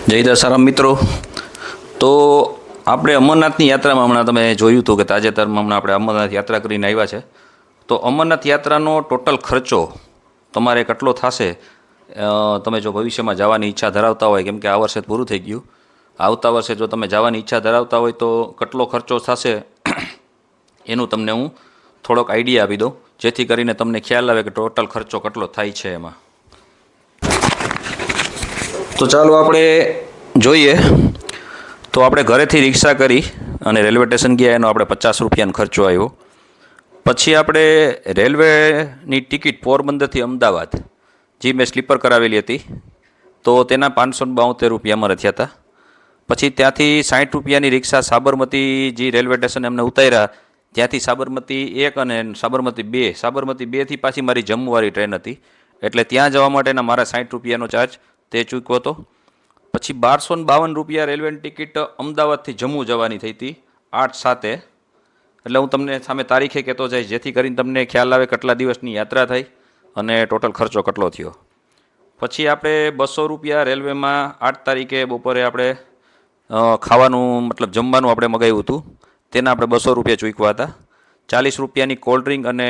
જય દશારામ મિત્રો। તો આપણે અમરનાથની યાત્રામાં હમણાં તમે જોયું હતું કે તાજેતરમાં હમણાં આપણે અમરનાથ યાત્રા કરીને આવ્યા છે। તો અમરનાથ યાત્રાનો ટોટલ ખર્ચો તમારે કેટલો થશે, તમે જો ભવિષ્યમાં જવાની ઈચ્છા ધરાવતા હોય, કેમ કે આ વર્ષે પૂરું થઈ ગયું, આવતા વર્ષે જો તમે જવાની ઈચ્છા ધરાવતા હોય તો કેટલો ખર્ચો થશે એનું તમને હું થોડોક આઈડિયા આપી દઉં, જેથી કરીને તમને ખ્યાલ આવે કે ટોટલ ખર્ચો કેટલો થાય છે એમાં। તો ચાલો આપણે જોઈએ। તો આપણે ઘરેથી રિક્ષા કરી અને રેલવે સ્ટેશન ગયા, એનો આપણે 50 રૂપિયાનો ખર્ચો આવ્યો। પછી આપણે રેલવેની ટિકિટ પોરબંદરથી અમદાવાદ, જે મેં સ્લીપર કરાવેલી હતી, તો તેના 572 રૂપિયા અમારે થયા હતા। પછી ત્યાંથી 60 રૂપિયાની રિક્ષા સાબરમતી જે રેલવે સ્ટેશન એમને ઉતાર્યા, ત્યાંથી સાબરમતી 1 અને સાબરમતી 2, સાબરમતી 2થી પાછી મારી જમ્મુવાળી ટ્રેન હતી, એટલે ત્યાં જવા માટેના મારા 60 રૂપિયાનો ચાર્જ તે ચૂકવ્યો હતો। પછી 1252 રૂપિયા રેલવેની ટિકિટ અમદાવાદથી જમ્મુ જવાની થઈ હતી 8/7, એટલે હું તમને સામે તારીખે કહેતો જઈશ, જેથી કરીને તમને ખ્યાલ આવે કેટલા દિવસની યાત્રા થઈ અને ટોટલ ખર્ચો કેટલો થયો। પછી આપણે 200 રૂપિયા રેલવેમાં 8 તારીખે બપોરે આપણે ખાવાનું મતલબ જમવાનું આપણે મગાવ્યું હતું, તેના આપણે 200 રૂપિયા ચૂકવ્યા હતા। 40 રૂપિયાની કોલ્ડ ડ્રિંક અને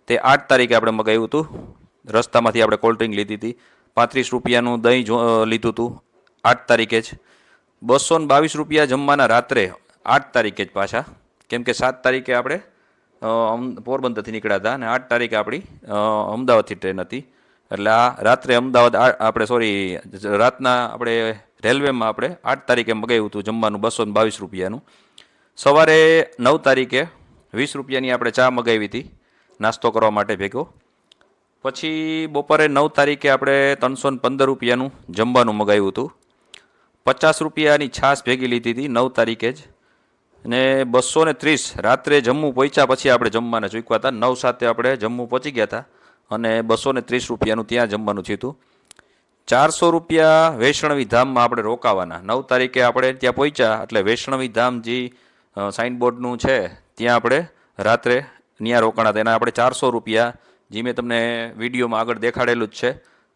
તે 8 તારીખે આપણે મગાવ્યું હતું, રસ્તામાંથી આપણે કોલ્ડ ડ્રિંક લીધી હતી। 35 રૂપિયાનું દહીં લીધું હતું 8 તારીખે જ। 222 રૂપિયા જમવાના રાત્રે 8 તારીખે જ પાછા, કેમ કે 7 તારીખે આપણે પોરબંદરથી નીકળ્યા હતા અને 8 તારીખે આપણી અમદાવાદથી ટ્રેન હતી, એટલે આ રાત્રે અમદાવાદ રાતના આપણે રેલવેમાં આપણે 8 તારીખે મગાવ્યું હતું જમવાનું 222 રૂપિયાનું। સવારે 9 તારીખે 20 રૂપિયાની આપણે ચા મગાવી હતી નાસ્તો કરવા માટે ભેગો। પછી બપોરે 9 તારીખે આપણે 315 રૂપિયાનું જમવાનું મગાવ્યું હતું, 50 રૂપિયાની છાશ ભેગી લીધી હતી 9 તારીખે જ, અને 230 રાત્રે જમ્મુ પહોંચ્યા પછી આપણે જમવાના ચૂકવ્યા હતા। 9/7 આપણે જમ્મુ પહોંચી ગયા હતા અને 230 રૂપિયાનું ત્યાં જમવાનું થયું હતું। 400 રૂપિયા વૈષ્ણવી ધામમાં આપણે રોકાવાના, 9 તારીખે આપણે ત્યાં પહોંચ્યા એટલે વૈષ્ણવી ધામ જે સાઇનબોર્ડનું છે ત્યાં આપણે રાત્રે ત્યાં રોકાણા હતા, એના આપણે 400 રૂપિયા, જે મેં તમને વિડીયોમાં આગળ દેખાડેલું જ છે,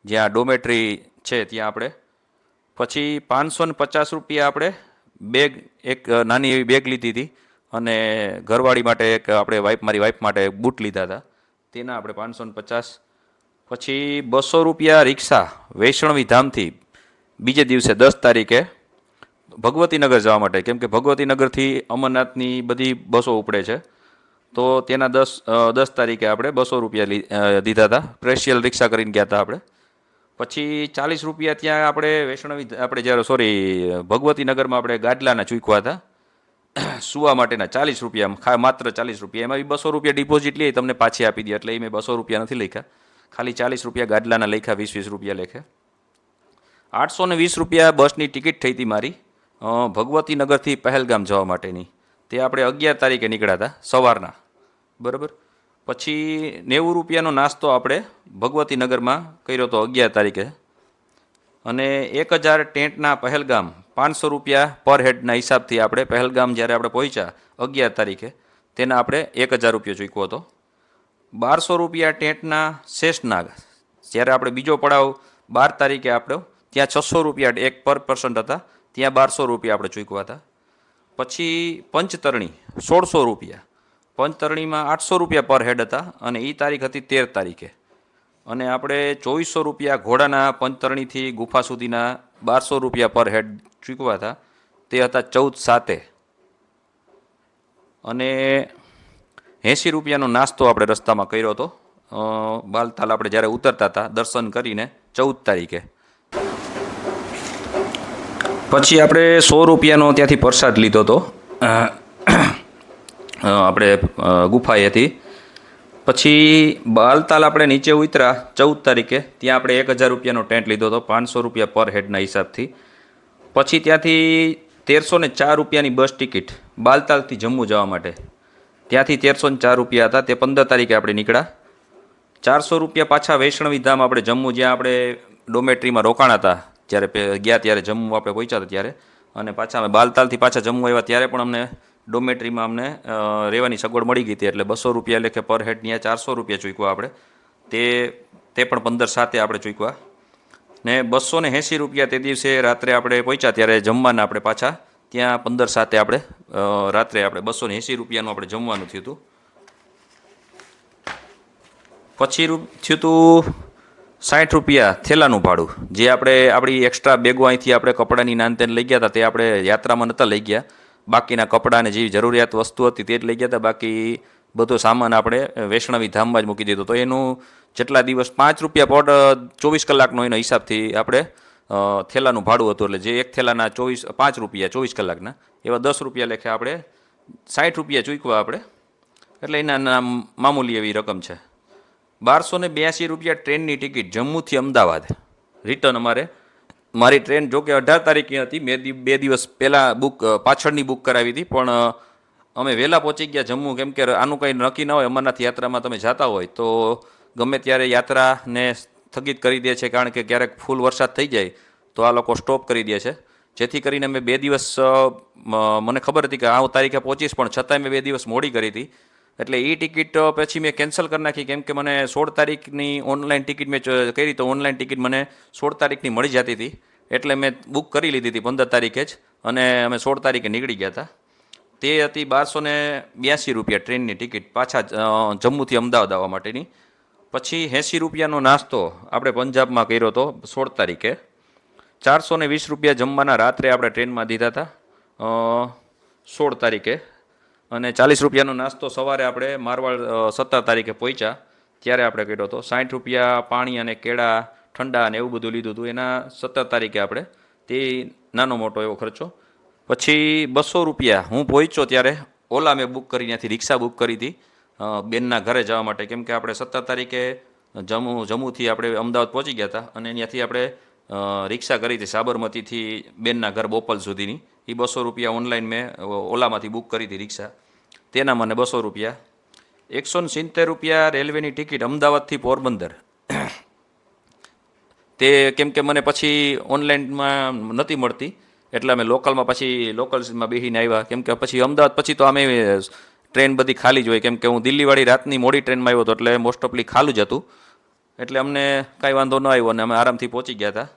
જ્યાં ડોમેટ્રી છે ત્યાં આપણે। પછી 550 રૂપિયા આપણે બેગ, એક નાની એવી બેગ લીધી હતી, અને ઘરવાળી માટે એક આપણે મારી વાઈફ માટે બૂટ લીધા હતા, તેના આપણે 550। પછી 200 રૂપિયા રિક્ષા વૈષ્ણવી ધામથી બીજે દિવસે 10 તારીખે ભગવતીનગર જવા માટે, કેમ કે ભગવતીનગરથી અમરનાથની બધી બસો ઉપડે છે, તો તેના 10 તારીખે આપણે 200 રૂપિયા દીધા હતા, સ્પેશિયલ રિક્ષા કરીને ગયા હતા આપણે। પછી 40 રૂપિયા ત્યાં આપણે ભગવતીનગરમાં આપણે ગાડલાના ચૂકવ્યા હતા સુવા માટેના 40 રૂપિયા, માત્ર 40 રૂપિયા, એમાં બી 200 રૂપિયા ડિપોઝિટ લઈ તમને પાછી આપી દે, એટલે એ મેં 200 રૂપિયા નથી લખ્યા, ખાલી 40 રૂપિયા ગાડલાના લખ્યા, 20 રૂપિયા લેખે। 820 રૂપિયા બસની ટિકિટ થઈ હતી મારી ભગવતીનગરથી પહેલગામ જવા માટેની, તે આપણે 11 તારીખે નીકળ્યા હતા સવારના, બરાબર। પછી 90 રૂપિયાનો નાસ્તો આપણે ભગવતીનગરમાં કર્યો હતો 11 તારીખે, અને 1000 ટેન્ટના પહેલગામ 500 રૂપિયા પર હેડના હિસાબથી આપણે પહેલગામ જ્યારે આપણે પહોંચ્યા 11 તારીખે, તેના આપણે 1000 રૂપિયા ચૂકવો હતો। 1200 રૂપિયા ટેન્ટના શેષનાગ, જ્યારે આપણે બીજો પડાવ 12 તારીખે આપણો, ત્યાં 600 રૂપિયા એક પર પર્સન હતા, ત્યાં 1200 રૂપિયા આપણે ચૂકવા હતા। પછી પંચતરણી 1600 રૂપિયા, પંચતરણીમાં 800 રૂપિયા પર હેડ હતા, અને એ તારીખ હતી 13 તારીખે, અને આપણે 2400 રૂપિયા ઘોડાના પંચતરણીથી ગુફા સુધીના 1200 રૂપિયા પર હેડ ચૂકવા હતા, તે હતા 14/7, અને 80 રૂપિયાનો નાસ્તો આપણે રસ્તામાં કર્યો હતો બાલતાલ આપણે જ્યારે ઉતરતા હતા દર્શન કરીને 14 તારીખે। પછી આપણે 100 રૂપિયાનો ત્યાંથી પ્રસાદ લીધો હતો આપણે ગુફાએથી। પછી બાલતાલ આપણે નીચે ઉતર્યા 14 તારીખે, ત્યાં આપણે 1000 રૂપિયાનો ટેન્ટ લીધો હતો 500 રૂપિયા પર હેડના હિસાબથી। પછી ત્યાંથી 1304 રૂપિયાની બસ ટિકિટ બાલતાલથી જમ્મુ જવા માટે, ત્યાંથી 1304 રૂપિયા હતા, તે 15 તારીખે આપણે નીકળ્યા। 400 રૂપિયા પાછા વૈષ્ણવી ધામ આપણે જમ્મુ, જ્યાં આપણે ડોમેટ્રીમાં રોકાણા હતા જ્યારે ગયા ત્યારે જમ્મુ આપણે પહોંચ્યા હતા ત્યારે, અને પાછા અમે બાલતાલથી પાછા જમ્મુ આવ્યા ત્યારે પણ અમને ડોમેટ્રીમાં અમને રહેવાની સગવડ મળી ગઈ હતી, એટલે 200 રૂપિયા લેખે પર હેડ ત્યાં 400 રૂપિયા ચૂકવા આપણે, તે પણ 15/7 આપણે ચૂકવા। ને 280 રૂપિયા તે દિવસે રાત્રે આપણે પહોંચ્યા ત્યારે જમવાના આપણે પાછા ત્યાં 15/7 આપણે રાત્રે આપણે 280 રૂપિયાનું આપણે જમવાનું થયું હતું. પછી થયું હતું 60 રૂપિયા થેલાનું ભાડું, જે આપણે આપણી એક્સ્ટ્રા બેગો અહીંથી આપણે કપડાની નાનતેન લઈ ગયા હતા તે આપણે યાત્રામાં નહોતા લઈ ગયા. બાકીના કપડાને જેવી જરૂરિયાત વસ્તુ હતી તે જ લઈ ગયા હતા. બાકી બધો સામાન આપણે વૈષ્ણવી ધામમાં જ મૂકી દીધો. તો એનું જેટલા દિવસ 5 રૂપિયા પર 24 કલાકનો એનો હિસાબથી આપણે થેલાનું ભાડું હતું. એટલે જે એક થેલાના 5 રૂપિયા 24 કલાકના એવા 10 રૂપિયા લેખે આપણે 60 રૂપિયા ચૂકવા આપણે. એટલે એના મામૂલી એવી રકમ છે. 1282 રૂપિયા ટ્રેનની ટિકિટ જમ્મુથી અમદાવાદ રિટર્ન. મારી ટ્રેન જોકે 18 તારીખે હતી, મેં 2 દિવસ પહેલાં પાછળની બુક કરાવી હતી, પણ અમે વહેલા પહોંચી ગયા જમ્મુ. કેમ કે આનું કંઈ નક્કી ન હોય, અમરનાથ યાત્રામાં તમે જતા હોય તો ગમે ત્યારે યાત્રાને સ્થગિત કરી દે છે, કારણ કે ક્યારેક ફૂલ વરસાદ થઈ જાય તો આ લોકો સ્ટોપ કરી દે છે. જેથી કરીને મેં 2 દિવસ મને ખબર હતી કે આ તારીખે પહોંચીશ, પણ છતાંય મેં 2 દિવસ મોડી કરી હતી. એટલે એ ટિકિટ પછી મેં કેન્સલ કરી નાખી, કેમ કે મને 16 તારીખની ઓનલાઈન ટિકિટ મેં કરી, તો ઓનલાઈન ટિકિટ મને 16 તારીખની મળી જતી હતી. એટલે મેં બુક કરી લીધી હતી 15 તારીખે જ, અને અમે 16 તારીખે નીકળી ગયા હતા. તે હતી 1282 રૂપિયા ટ્રેનની ટિકિટ પાછા જમ્મુથી અમદાવાદ આવવા માટેની. પછી 80 રૂપિયાનો નાસ્તો આપણે પંજાબમાં કર્યો હતો 16 તારીખે. 420 રૂપિયા જમવાના રાત્રે આપણે ટ્રેનમાં દીધા હતા 16 તારીખે. અને 40 રૂપિયાનો નાસ્તો સવારે આપણે મારવાડ 17 તારીખે પહોંચ્યા ત્યારે આપણે કર્યો હતો. 60 રૂપિયા પાણી અને કેળા ઠંડા અને એવું બધું લીધું હતું એના 17 તારીખે આપણે. તે નાનો મોટો એવો ખર્ચો. પછી 200 રૂપિયા હું પહોંચ્યો ત્યારે ઓલા મેં બુક કરી, ત્યાંથી રિક્ષા બુક કરી હતી બેનના ઘરે જવા માટે. કેમ કે આપણે 17 તારીખે જમ્મુથી આપણે અમદાવાદ પહોંચી ગયા હતા, અને ત્યાંથી આપણે રિક્ષા કરી હતી સાબરમતીથી બેનના ઘર બોપલ સુધીની. એ 200 રૂપિયા ઓનલાઈન મેં ઓલામાંથી બુક કરી હતી રિક્ષા, તેના મને 200 રૂપિયા. 170 રૂપિયા રેલવેની ટિકિટ અમદાવાદથી પોરબંદર. તે કેમ કે મને પછી ઓનલાઈનમાં નહોતી મળતી, એટલે અમે લોકલ્સમાં બેસીને આવ્યા. કેમ કે પછી અમદાવાદ પછી તો અમે ટ્રેન બધી ખાલી જ હોય, કેમ કે હું દિલ્હીવાળી રાતની મોડી ટ્રેનમાં આવ્યો હતો, એટલે મોસ્ટ ઓફલી ખાલું જ હતું. એટલે અમને કાંઈ વાંધો ન આવ્યો અને અમે આરામથી પહોંચી ગયા હતા.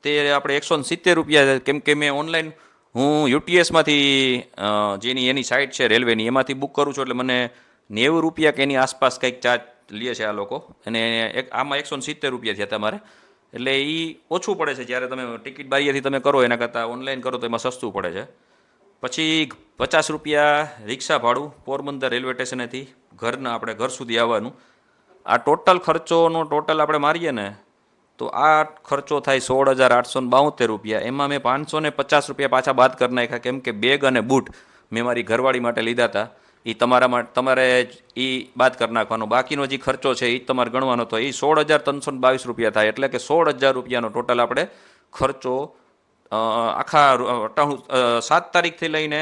તે આપણે 170 રૂપિયા, કેમ કે મેં ઓનલાઈન હું યુટીએસમાંથી જેની એની સાઇટ છે રેલવેની, એમાંથી બુક કરું છું, એટલે મને 90 રૂપિયા કે એની આસપાસ કંઈક ચાર્જ લે છે આ લોકો. અને આમાં 170 રૂપિયા થયા તમારે, એટલે એ ઓછું પડે છે. જ્યારે તમે ટિકિટ બારીએથી તમે કરો એના કરતાં ઓનલાઈન કરો તો એમાં સસ્તું પડે છે. પછી 50 રૂપિયા રિક્ષા ભાડું પોરબંદર રેલવે સ્ટેશનેથી આપણે ઘર સુધી આવવાનું. આ ટોટલ ખર્ચોનો ટોટલ આપણે મારીએ ને તો આ ખર્ચો થાય 16,872 રૂપિયા. એમાં મેં 550 રૂપિયા પાછા બાદ કરી નાખ્યા, કેમ કે બેગ અને બૂટ મેં મારી ઘરવાળી માટે લીધા હતા. એ તમારે એ બાદ કરી નાખવાનો. બાકીનો જે ખર્ચો છે એ તમારે ગણવાનો હતો. એ 16,322 રૂપિયા થાય. એટલે કે 16,000 રૂપિયાનો ટોટલ આપણે ખર્ચો આખા 7 તારીખથી લઈને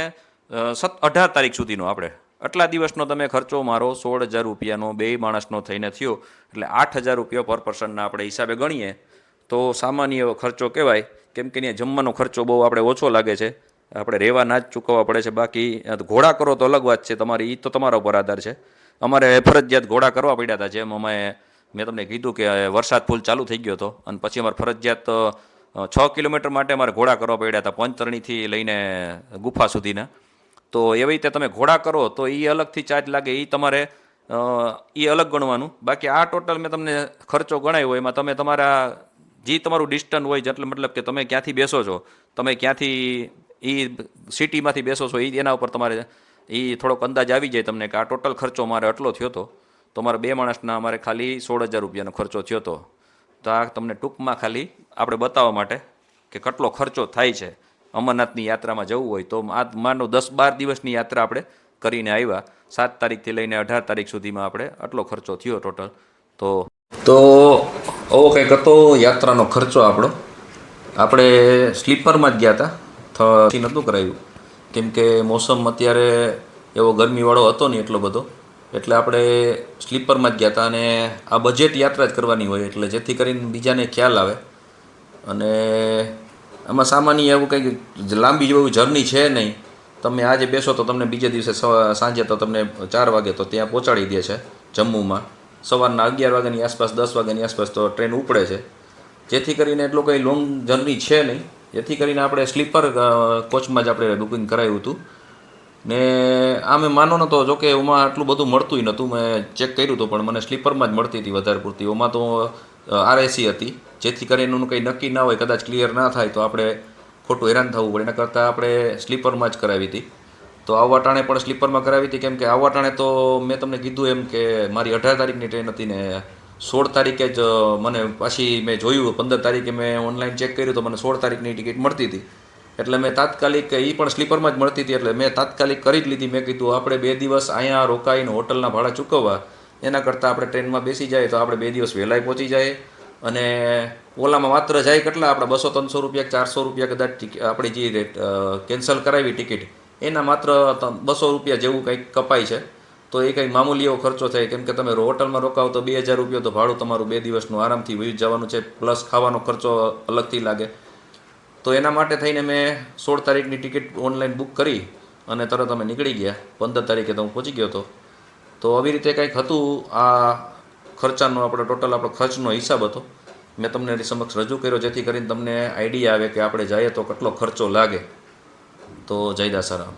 18 તારીખ સુધીનો આપણે આટલા દિવસનો તમે ખર્ચો મારો 16,000 રૂપિયાનો 2 માણસનો થઈને થયો. એટલે 8,000 રૂપિયા પર પર્સનના આપણે હિસાબે ગણીએ તો સામાન્ય એવો ખર્ચો કહેવાય. કેમ કે ત્યાં જમવાનો ખર્ચો બહુ આપણે ઓછો લાગે છે, આપણે રહેવાના જ ચૂકવવા પડે છે. બાકી ઘોડા કરો તો અલગ વાત છે તમારી, એ તો તમારા ઉપર આધાર છે. અમારે ફરજિયાત ઘોડા કરવા પડ્યા હતા. જેમ મેં તમને કીધું કે વરસાદ ફૂલ ચાલુ થઈ ગયો હતો, અને પછી અમારે ફરજિયાત 6 કિલોમીટર માટે અમારે ઘોડા કરવા પડ્યા હતા, પંચતરણીથી લઈને ગુફા સુધીના. તો એવી રીતે તમે ઘોડા કરો તો એ અલગથી ચાર્જ લાગે, એ તમારે એ અલગ ગણવાનું. બાકી આ ટોટલ મેં તમને ખર્ચો ગણાવ્યો, એમાં તમે તમારા જે તમારું ડિસ્ટન્સ હોય, એટલે મતલબ કે તમે ક્યાંથી બેસો છો, તમે ક્યાંથી એ સિટીમાંથી બેસો છો, એના ઉપર તમારે એ થોડોક અંદાજ આવી જાય તમને કે આ ટોટલ ખર્ચો મારે આટલો થયો હતો. તો મારે 2 માણસના અમારે ખાલી 16,000 રૂપિયાનો ખર્ચો થયો હતો. તો આ તમને ટૂંકમાં ખાલી આપણે બતાવવા માટે કે કેટલો ખર્ચો થાય છે અમરનાથની યાત્રામાં જવું હોય તો. આ માનો 10-12 દિવસની યાત્રા આપણે કરીને આવ્યા, 7 તારીખથી લઈને 18 તારીખ સુધીમાં આપણે આટલો ખર્ચો થયો ટોટલ. તો આવો કંઈક હતો યાત્રાનો ખર્ચો આપણો. આપણે સ્લીપરમાં જ ગયા હતા, નહોતું કરાવ્યું, કેમ કે મોસમ અત્યારે એવો ગરમીવાળો હતો નહીં એટલો બધો, એટલે આપણે સ્લીપરમાં જ ગયા હતા. અને આ બજેટ યાત્રા જ કરવાની હોય, એટલે જેથી કરીને બીજાને ખ્યાલ આવે. અને આમાં સામાન્ય એવું કંઈ લાંબી જેવું જર્ની છે નહીં. તમે આજે બેસો તો તમને બીજે દિવસે સાંજે તો તમને 4 વાગે તો ત્યાં પહોંચાડી દે છે જમ્મુમાં. સવારના 11 વાગ્યાની આસપાસ 10 વાગ્યાની આસપાસ તો ટ્રેન ઉપડે છે. જેથી કરીને એટલો કંઈ લોંગ જર્ની છે નહીં, જેથી કરીને આપણે સ્લીપર કોચમાં જ આપણે બુકિંગ કરાવ્યું હતું. ને આમે માનો નતો, જોકે એમાં આટલું બધું મળતું નહોતું, મેં ચેક કર્યું હતું, પણ મને સ્લીપરમાં જ મળતી હતી વધારે પૂરતી. એમાં તો આરએસી હતી, જેથી કરીને એનું કંઈ નક્કી ના હોય, કદાચ ક્લિયર ના થાય તો આપણે ખોટું હેરાન થવું પડે. એના કરતાં આપણે સ્લીપરમાં જ કરાવી હતી. તો આવવા ટાણે પણ સ્લીપરમાં કરાવી હતી, કેમ કે આવવા ટાણે તો મેં તમને કીધું એમ કે મારી 18 તારીખની ટ્રેન હતી ને 16 તારીખે જ મને પાછી મેં જોયું, 15 તારીખે મેં ઓનલાઈન ચેક કર્યું તો મને 16 તારીખની ટિકિટ મળતી હતી. એટલે મેં તાત્કાલિક, એ પણ સ્લીપરમાં જ મળતી હતી, એટલે મેં તાત્કાલિક કરી જ લીધી. મેં કીધું આપણે 2 દિવસ અહીંયા રોકાઈને હોટલના ભાડા ચૂકવવા એના કરતાં આપણે ટ્રેનમાં બેસી જાય તો આપણે 2 દિવસ વહેલાય પહોંચી જાય. અને ઓલામાં માત્ર જાય કેટલા, આપણે 200-300 રૂપિયા 400 રૂપિયા કદાચ આપણી જે કેન્સલ કરાવી ટિકિટ, એના માત્ર 200 રૂપિયા જેવું કંઈક કપાય છે. તો એ કંઈ મામૂલી એવો ખર્ચો થાય, કેમ કે તમે હોટલમાં રોકાવો તો 2000 રૂપિયા તો ભાડું તમારું 2 દિવસનું આરામથી વહી જવાનું છે, પ્લસ ખાવાનો ખર્ચો અલગથી લાગે. તો એના માટે થઈને મેં 16 તારીખની ટિકિટ ઓનલાઈન બુક કરી અને તરત અમે નીકળી ગયા. 15 તારીખે તો હું પહોંચી ગયો હતો. તો આવી રીતે કંઈક હતું. આ ખર્ચાનો આપણો ટોટલ આપણો ખર્ચનો હિસાબ હતો, મેં તમને એની સમક્ષ રજૂ કર્યો, જેથી કરીને તમને આઈડિયા આવે કે આપણે જઈએ તો કેટલો ખર્ચો લાગે. તો જય દાસારામ.